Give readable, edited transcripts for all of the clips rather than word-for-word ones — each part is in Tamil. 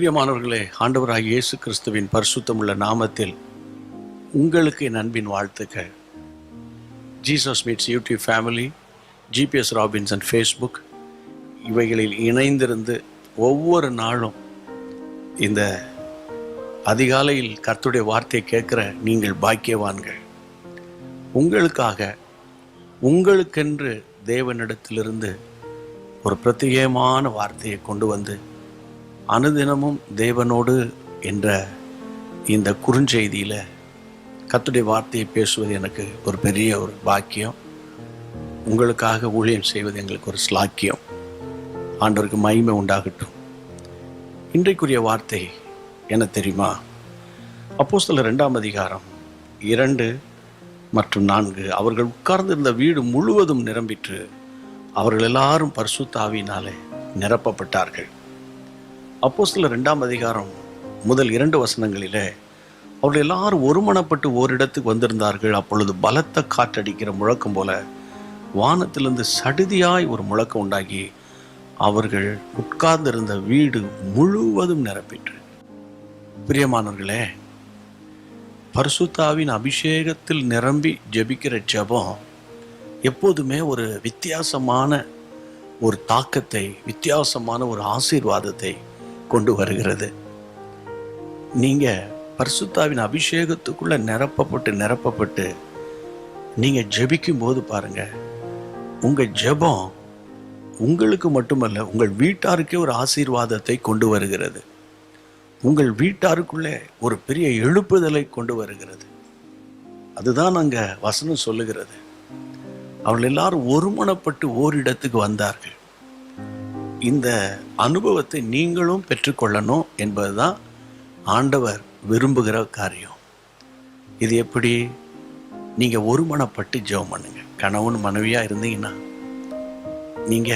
பிரியமானவர்களே, ஆண்டவராகிய இயேசு கிறிஸ்துவின் பரிசுத்தமுள்ள நாமத்தில் உங்களுக்கு என் அன்பின் வாழ்த்துக்கள். Jesus meets YouTube family, GPS Robinson Facebook இவைகளில் இணைந்திருந்து ஒவ்வொரு நாளும் இந்த அதிகாலையில் கர்த்தருடைய வார்த்தையை கேட்குற நீங்கள் பாக்கியவான்கள். உங்களுக்கென்று தேவனிடத்திலிருந்து ஒரு பிரத்யேகமான வார்த்தையை கொண்டு வந்து அனுதினமும் தேவனோடு என்ற இந்த குறுஞ்செய்தியில் கர்த்தருடைய வார்த்தையை பேசுவது எனக்கு ஒரு பெரிய ஒரு பாக்கியம். உங்களுக்காக ஊழியம் செய்வது எங்களுக்கு ஒரு ஸ்லாக்கியம். ஆண்டவருக்கு மகிமை உண்டாகட்டும். இன்றைக்குரிய வார்த்தை என்ன தெரியுமா? அப்போஸ்தலர் 2ஆம் அதிகாரம் 2 மற்றும் 4. அவர்கள் உட்கார்ந்திருந்த வீடு முழுவதும் நிரம்பிற்று. அவர்கள் எல்லாரும் பரிசுத்த ஆவியினாலே நிரப்பப்பட்டார்கள். அப்போஸ்தலர் 2ஆம் அதிகாரம் முதல் 2 வசனங்களிலே அவர்கள் எல்லாரும் ஒருமனப்பட்டு ஓரிடத்துக்கு வந்திருந்தார்கள். அப்பொழுது பலத்த காற்றடிக்கிற முழக்கம் போல வானத்திலிருந்து சடுதியாய் ஒரு முழக்கம் உண்டாகி அவர்கள் உட்கார்ந்திருந்த வீடு முழுவதும் நிரப்பிற்று. பிரியமானவர்களே, பரிசுத்தாவின் அபிஷேகத்தில் நிரம்பி ஜெபிக்கிற ஜெபம் எப்போதுமே ஒரு வித்தியாசமான ஒரு தாக்கத்தை, வித்தியாசமான ஒரு ஆசீர்வாதத்தை கொண்டு வருகிறது. நீங்க பரிசுத்தாவின் அபிஷேகத்துக்குள்ள நிரப்பப்பட்டு நீங்க ஜெபிக்கும் போது பாருங்க, உங்க ஜெபம் உங்களுக்கு மட்டுமல்ல, உங்கள் வீட்டாருக்கே ஒரு ஆசீர்வாதத்தை கொண்டு வருகிறது. உங்கள் வீட்டாருக்குள்ளே ஒரு பெரிய எழுப்புதலை கொண்டு வருகிறது. அதுதான் அங்க வசனம் சொல்லுகிறது. அவர்கள் எல்லாரும் ஒருமனப்பட்டு ஓரிடத்துக்கு வந்தார்கள். இந்த அனுபவத்தை நீங்களும் பெற்றுக்கொள்ளணும் என்பதுதான் ஆண்டவர் விரும்புகிற காரியம். இது எப்படி? நீங்க ஒருமனப்பட்டு ஜெபம் பண்ணுங்க. கணவன் மனைவியா இருந்தீங்கன்னா நீங்க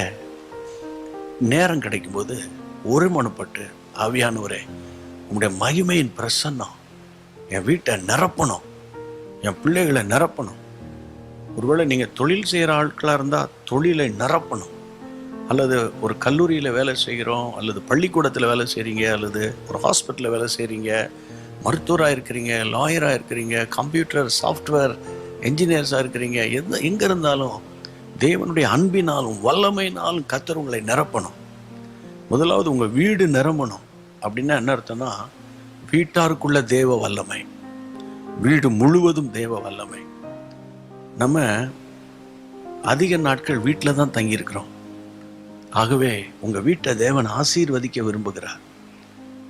நேரம் கிடைக்கும்போது ஒருமனப்பட்டு, ஆவியானவரே உங்களுடைய மகிமையின் பிரசன்னம் என் வீட்டை நிரப்பணும், என் பிள்ளைகளை நிரப்பணும். ஒருவேளை நீங்க தொழில் செய்கிற ஆட்களாக இருந்தால் தொழிலை நிரப்பணும். அல்லது ஒரு கல்லூரியில் வேலை செய்கிறோம், அல்லது பள்ளிக்கூடத்தில் வேலை செய்கிறீங்க, அல்லது ஒரு ஹாஸ்பிட்டலில் வேலை செய்கிறீங்க, மருத்துவராக இருக்கிறீங்க, லாயராக இருக்கிறீங்க, கம்ப்யூட்டர் சாஃப்ட்வேர் என்ஜினியர்ஸாக இருக்கிறீங்க. எங்கே இருந்தாலும் தேவனுடைய அன்பினாலும் வல்லமையினாலும் கர்த்தர் உங்களை நிரப்பணும். முதலாவது உங்கள் வீடு நிரம்பணும். அப்படின்னா என்ன அர்த்தம்னா, வீட்டாருக்குள்ள தேவ வல்லமை, வீடு முழுவதும் தேவ வல்லமை. நம்ம அதிக நாட்கள் வீட்டில் தான் தங்கியிருக்கிறோம். ஆகவே உங்கள் வீட்டை தேவன் ஆசீர்வதிக்க விரும்புகிறார்.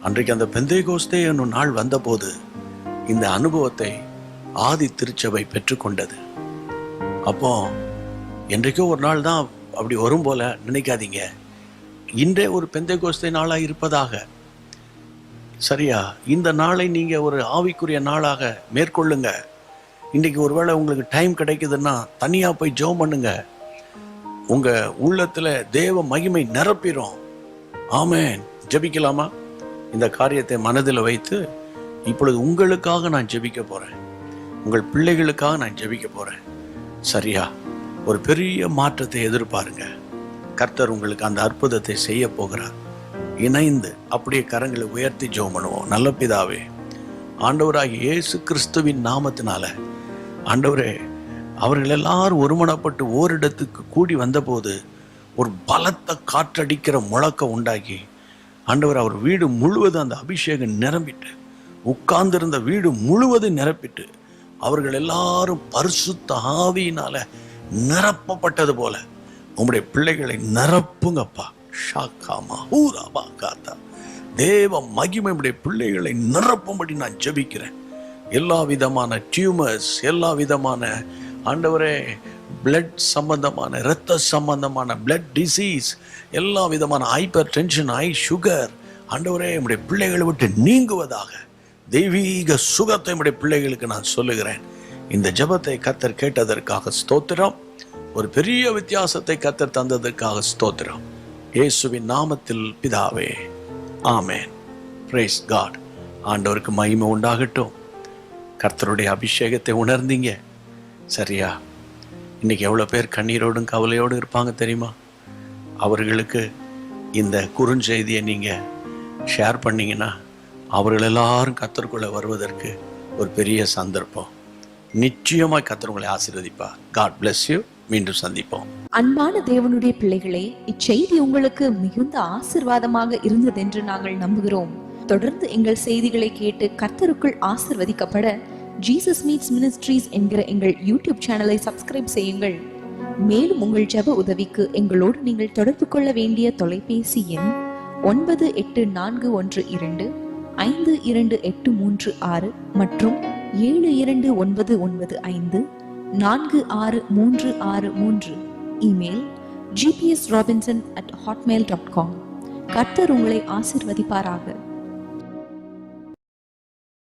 அன்றைக்கு அந்த பெந்தேகோஸ்தே என்னும் நாள் வந்தபோது இந்த அனுபவத்தை ஆதி திருச்சபை பெற்றுக்கொண்டது. அப்போ என்றைக்கோ ஒரு நாள் தான் அப்படி வரும் போல நினைக்காதீங்க. இன்றே ஒரு பெந்தேகோஸ்தே நாளாக இருப்பதாக. சரியா? இந்த நாளை நீங்கள் ஒரு ஆவிக்குரிய நாளாக மேற்கொள்ளுங்க. இன்றைக்கி ஒருவேளை உங்களுக்கு டைம் கிடைக்குதுன்னா தனியாக போய் ஜெபம் பண்ணுங்க. உங்கள் உள்ளத்தில் தேவ மகிமை நிரப்பிடும். ஆமென். ஜெபிக்கலாமா? இந்த காரியத்தை மனதில் வைத்து இப்பொழுது உங்களுக்காக நான் ஜெபிக்க போகிறேன், உங்கள் பிள்ளைகளுக்காக நான் ஜெபிக்க போகிறேன். சரியா? ஒரு பெரிய மாற்றத்தை எதிர்பாருங்க. கர்த்தர் உங்களுக்கு அந்த அற்புதத்தை செய்ய போகிறார். இணைந்து அப்படியே கரங்களை உயர்த்தி ஜெபம் பண்ணுவோம். நல்ல பிதாவே, ஆண்டவராகிய இயேசு கிறிஸ்துவின் நாமத்தினால ஆண்டவரே, அவர்கள் எல்லாரும் ஒருமனப்பட்டு ஓரிடத்துக்கு கூடி வந்தபோது ஒரு பலத்த காற்றடிக்கிற முழக்கம் உண்டாகி ஆண்டவர் அவர் வீடு முழுவதும் அந்த அபிஷேகம் நிரம்பிட்டு, உட்கார்ந்திருந்த வீடு முழுவதும் நிரப்பிட்டு, அவர்கள் எல்லாரும் பரிசுத்த ஆவியினால நிரப்பப்பட்டது போல உங்களுடைய பிள்ளைகளை நிரப்புங்கப்பா. ஷாக்காமா ஊராபா காத்தா. தேவ மகிமை உடைய பிள்ளைகளை நிரப்பும்படி நான் ஜெபிக்கிறேன். எல்லா விதமான டியூமர்ஸ், எல்லா விதமான ஆண்டவரே பிளட் சம்பந்தமான, இரத்த சம்பந்தமான பிளட் டிசீஸ், எல்லா விதமான ஹைப்பர் டென்ஷன், ஹை சுகர் ஆண்டவரே நம்முடைய பிள்ளைகளை விட்டு நீங்குவதாக. தெய்வீக சுகத்தை நம்முடைய பிள்ளைகளுக்கு நான் சொல்லுகிறேன். இந்த ஜெபத்தை கர்த்தர் கேட்டதற்காக ஸ்தோத்திரம். ஒரு பெரிய வித்தியாசத்தை கர்த்தர் தந்ததற்காக ஸ்தோத்திரம். இயேசுவின் நாமத்தில் பிதாவே, ஆமென். Price God. ஆண்டவருக்கு மகிமை உண்டாகட்டும். கர்த்தருடைய அபிஷேகத்தை உணர்ந்தீங்க. சரியா? இன்னைக்கு எவ்வளோ பேர் கண்ணீரோடும் கவலையோடும் இருப்பாங்க தெரியுமா? அவர்களுக்கு இந்த குறுஞ்செய்தியை நீங்கள் ஷேர் பண்ணிங்கன்னா அவர்கள் எல்லாரும் கர்த்தருக்குள்ளே வருவதற்கு ஒரு பெரிய சந்தர்ப்பம். நிச்சயமாக கர்த்தர் உங்களை ஆசீர்வதிப்பார். God bless you. மீண்டும் சந்திப்போம். அன்பான தேவனுடைய பிள்ளைகளே, இச்செய்தி உங்களுக்கு மிகுந்த ஆசீர்வாதமாக இருந்ததென்று நாங்கள் நம்புகிறோம். தொடர்ந்து எங்கள் செய்திகளை கேட்டு கர்த்தருக்குள் ஆசீர்வதிக்கப்பட ஜீசஸ் மீட்ஸ் மினிஸ்ட்ரீஸ் என்கிற எங்கள் யூடியூப் சேனலை சப்ஸ்கிரைப் செய்யுங்கள். மேலும் உங்கள் ஜெப உதவிக்கு எங்களோடு நீங்கள் தொடர்பு கொள்ள வேண்டிய தொலைபேசி எண் 9842252836 மற்றும் 7299546363. Email gpsrobinson@hotmail.com. கர்த்தர் உங்களை ஆசீர்வதிப்பாராக.